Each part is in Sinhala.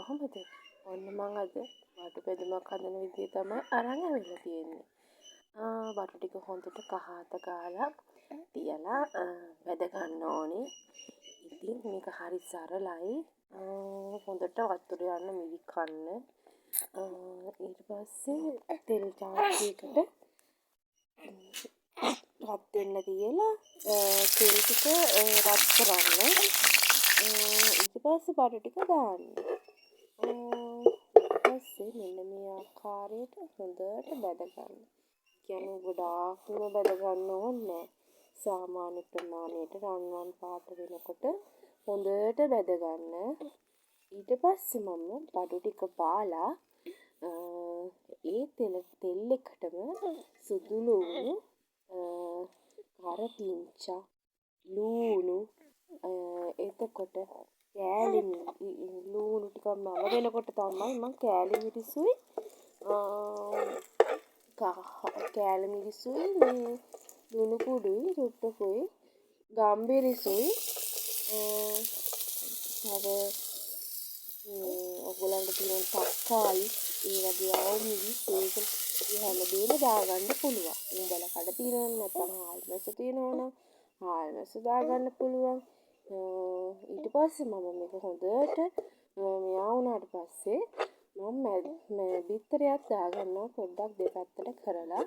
කොහොමද? ඔන්න මං අද බටු බෙදුමක් හදන විදිය තමයි අරන් ඇවිල්ලා තියෙන්නේ. බටු ටික හොඳට කහාත ගාලා තියලා බෙද ගන්න ඕනේ. ඉතින් මේක හරි සරලයි. හොඳට වතුර යන්න මිරි කන්න. ඊට පස්සේ තෙල් චාක්කියකට රත් වෙන්න තියලා තෙල් ටික රත් කරන්න. ඊට පස්සේ බටු ටික දාන්න. ඊට පස්සේ මෙන්න මේ ආකාරයට හොඳට බැද ගන්න. කියන්නේ ගොඩාක්ම බැද ගන්න ඕනේ නැහැ. සාමාන්‍ය ප්‍රමාණයට රන්වන් පාට වෙනකොට හොඳට බැද ගන්න. ඊට පස්සේ මම බටු ටික පාලා ඒ තෙල් එකටම සුදු ලුණු කරපිංචා ලූණු එතකොට කෑලි ලූණු ටිකක් මම වෙනකොට තමයි මම කෑලි මිරිසුයි කෑලි මිරිසුයි මේ ලුණු කුඩුයි චුට්ටකුයි ගම්බිරිසුයි තව ඔයගොල්ලන්ට තියෙන තක්කාලි ඒ වගේ අවුමිරිස් ඒක හැමදේම දාගන්න පුළුවන්. උඹලා කඩ තියෙනවනම් නැත්නම් හාල්මැස්ස තියෙනවනම් හාල්මැස්ස දාගන්න පුළුවන්. ඊට පස්සේ මම මේක හොඳට මෙයා වුණාට පස්සේ මම බිත්තරයක් දාගන්නවා පොඩ්ඩක් දෙපැත්තට කරලා.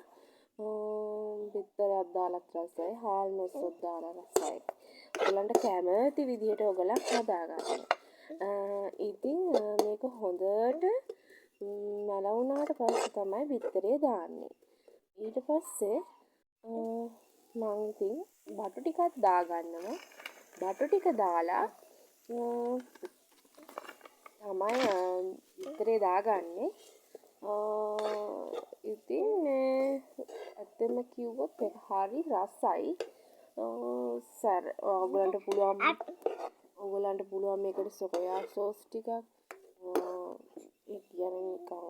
බිත්තරයක් දාලා රසයි හාල්මැස්සක් දාලා රසයි. ඔයගලන්ට කැමති විදිහට ඔයගලන් හදාගන්න. ඉතින් මේක හොඳට මැලවුණාට පස්සේ තමයි බිත්තරේ දාන්නේ. ඊට පස්සේ මම ඉතින් බටු ටිකක් දාගන්නවා. බටු ටික දාලා තමයි බිත්තරේ දාගන්නේ. ඉතින් මේ ඇත්තම කිව්වොත් ඒක හරි රසයි. ඔයගලන්ට පුළුවන් මේකට සොයා සෝස් ටිකක්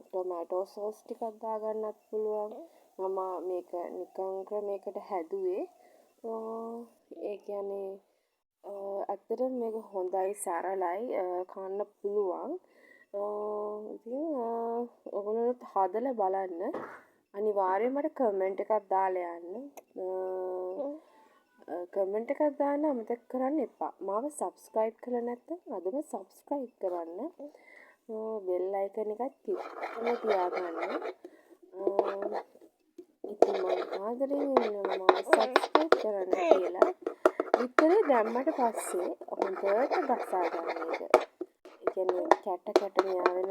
ටොමැටෝ සෝස් ටිකක් දාගන්නත් පුළුවන්. මම මේක නිකන් ක්‍රමයකට හැදුවේ. ඒ කියන්නේ ඇත්තටම මේක හොඳයි සරලයි කන්න පුළුවන්. ඉතින් ඔයගොල්ලෝත් හදලා බලන්න. අනිවාර්යයෙන් මට කමෙන්ට් එකක් දාලා යන්න. කමෙන්ට් එකක් දාන්න අමතක කරන්න එපා. මාව සබ්ස්ක්‍රයිබ් කරලා නැත්නම් අදම සබ්ස්ක්‍රයිබ් කරන්න. බෙල් අයිකන් එකත් ක්ලික් කරලා තියාගන්න. ඉතින් මම ආදරෙන් ඉන්නවා මාව සබ්ස්ක්‍රයිබ් කරන්න කියලා. විතරේ දැම්මට පස්සේ හොඳට ගසා ගන්න එක. ඒ කියන්නේ කැට මෙයා වෙන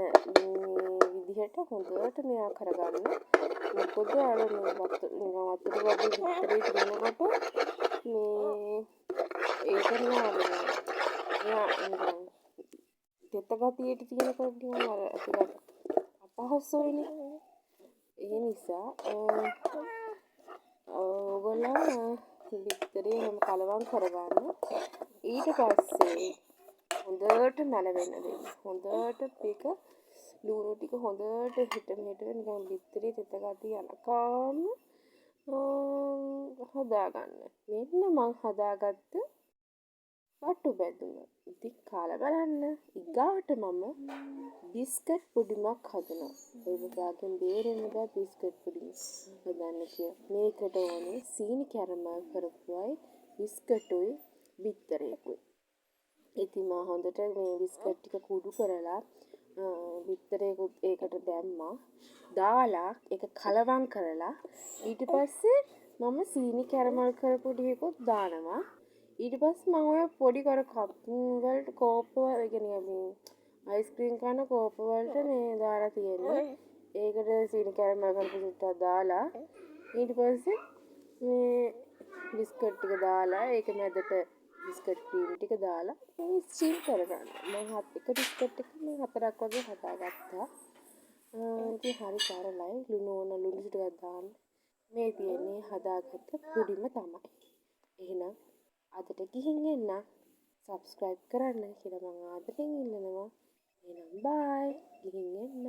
විදිහට හොඳට මෙයා කරගන්න. මොකද අර මේ වතුර වගේ විතරේ දිනනකොට මේ ඒක මෙයා තෙත ගතියට තියෙනකොට නිකන් අර ටිකක් අපහසුයිනේ. ඒ නිසා ඕගොල්ලෝ විතරේ හැම කලවම් කරගන්න. ඊට පස්සේ හොඳට මැලවෙන්න දෙන්න. හොඳට මේක ලුණු ටික හොඳට හිට නිකන් විතරේ තෙත ගතිය යනකම් හදාගන්න. මෙන්න මං හදාගත්ත බටු බැදුම. ඉතින් කාලා බලන්න. ඊගාවට මම බිස්කට් පුඩිමක් හදනවා. ඔයගොල්ලෝගෙන් බේරෙන්න බෑ බිස්කට් පුඩිම හදන්න කියලා. මේකට ඕනේ සීනි කැරමල් කරපුවයි බිස්කටුයි බිත්තරේකුයි. ඉතින් මම හොඳට මේ බිස්කට් ටික කුඩු කරලා බිත්තරේකුත් ඒකට දැම්මා. දාලා ඒක කලවම් කරලා ඊට පස්සේ මම සීනි කැරමල් කරපු ටිකකුත් දානවා. ඊට පස්සේ මම ඔය පොඩි කර කප් වලට කෝප්ප ඒ කියන්නේ මේ අයිස්ක්‍රීම් කන කෝප්ප වලට මේ දාලා තියෙන්නේ. ඒකට සීනි කැරමල් කරපු ටිකක් දාලා ඊට පස්සේ මේ බිස්කට් ටික දාලා ඒක මැදට බිස්කට් ක්‍රීම් ටික දාලා මේ ස්ටීම් කරගන්න. මම එක බිස්කට් එක මේ 4ක් වගේ හදාගත්තා. ඉතින් හරි සරලයි. ලුණු ටිකක් දාන්න. මේ තියෙන්නේ හදාගත්ත පුඩිම තමයි. එහෙනම් අදට ගිහින් එන්න. සබ්ස්ක්‍රයිබ් කරන්න කියලා මම ආදරෙන් ඉල්ලනවා. එහෙනම් බයි. ගිහින් එන්න.